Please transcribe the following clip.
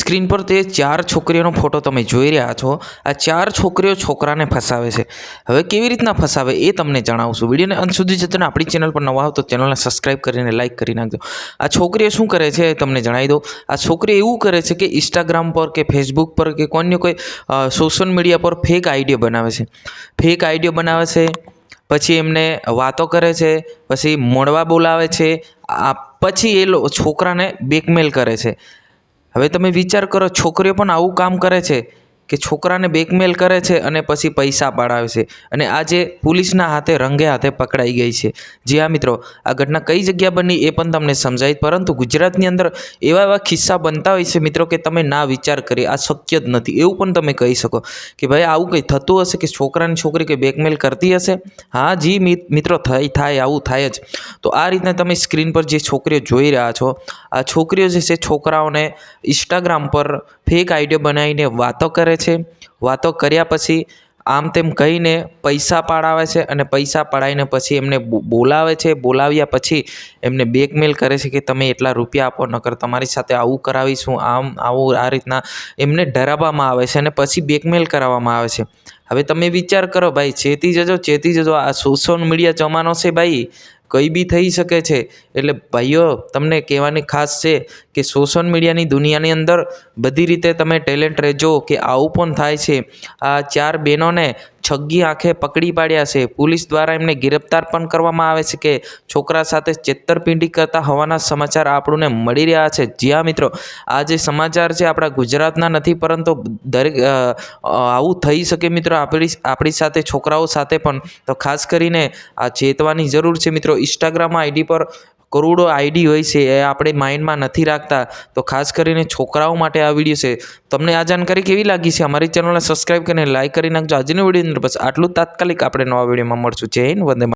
Screen પર તે 4 છોકરીઓનો photo તમે જોઈ રહ્યા છો। આ 4 છોકરીઓ છોકરાને ફસાવે છે। હવે કેવી રીતના ફસાવે એ તમને જણાવશું। વિડીયોને અંત સુધી જતો ને આપણી ચેનલ પર નવા હો તો ચેનલને સબસ્ક્રાઈબ કરીને લાઇક કરી નાખજો। આ છોકરીઓ શું કરે છે એ તમને જણાવી દઉં। આ છોકરી એવું કરે છે કે ઇન્સ્ટાગ્રામ પર કે ફેસબુક પર કે કોઈ સોશિયલ મીડિયા પર ફેક આઈડિયો બનાવે છે। ફેક આઈડિયો બનાવે છે, પછી એમને વાતો કરે છે, પછી મળવા બોલાવે છે, પછી એ છોકરાને બ્લેકમેલ કરે છે। હવે તમે વિચાર કરો, છોકરીઓ પણ આવું કામ કરે છે કે છોકરાને બ્લેકમેલ કરે છે અને પછી પૈસા પાડાવે છે, અને આજે પોલીસના હાથે રંગે હાથે પકડાઈ ગઈ છે। જી હા મિત્રો, આ ઘટના કઈ જગ્યા બની એ પણ તમને સમજાય, પરંતુ ગુજરાતની અંદર એવા કિસ્સા બનતા હોય છે મિત્રો કે તમે ના વિચાર કરી આ શક્ય જ નથી એવું પણ તમે કહી શકો કે ભાઈ આવું કંઈ થતું હશે કે છોકરાની છોકરી કંઈ બ્લેકમેલ કરતી હશે। હા જી મિત્રો, થાય આવું થાય જ। તો આ રીતના તમે સ્ક્રીન પર જે છોકરીઓ જોઈ રહ્યા છો, આ છોકરીઓ જે છે છોકરાઓને ઇન્સ્ટાગ્રામ પર ફેક આઈડિયો બનાવીને વાતો કરે છે। વાતો કર્યા પછી આમ તેમ કહીને પૈસા પાડાવે છે, અને પૈસા પડાવીને પછી એમને બોલાવે છે। બોલાવ્યા પછી એમને બ્લેકમેલ કરે છે કે તમે એટલા રૂપિયા આપો, નકર તમારી સાથે આવું કરાવીશું, આવું આ રીતના એમને ડરાવવામાં આવે છે અને પછી બ્લેકમેલ કરાવવામાં આવે છે। હવે તમે વિચાર કરો ભાઈ, ચેતી જજો। આ સોશિયલ મીડિયા જમાનો છે ભાઈ, કંઈ બી થઈ શકે છે। એટલે ભાઈઓ, તમને કહેવાની ખાસ છે કે સોશિયલ મીડિયાની દુનિયાની અંદર બધી રીતે તમે ટેલેન્ટ રહેજો કે આવું પણ થાય છે। આ 4 બહેનોને છગ્ગી આંખે પકડી પાડ્યા છે। પોલીસ દ્વારા એમને ગિરફ્તાર પણ કરવામાં આવે છે કે છોકરા સાથે છેતરપિંડી કરતા હોવાના સમાચાર આપણને મળી રહ્યા છે। જી હા મિત્રો, આ જે સમાચાર છે આપણા ગુજરાતના નથી, પરંતુ દરેક આવું થઈ શકે મિત્રો આપણી સાથે, છોકરાઓ સાથે પણ। તો ખાસ કરીને આ ચેતવાની જરૂર છે મિત્રો। ઇન્સ્ટાગ્રામ આઈડી પર કરોડો આઈડી હોય છે, એ આપણે માઇન્ડમાં નથી રાખતા। તો ખાસ કરીને છોકરાઓ માટે આ વિડીયો છે। તમને આ જાણકારી કેવી લાગી છે? અમારી ચેનલને સબસ્ક્રાઈબ કરીને લાઇક કરી નાખજો। આજની વિડીયોની અંદર બસ આટલું તાત્કાલિક આપણે નવા વિડીયોમાં મળશું। જય હિન્દ, વંદે માતરમ।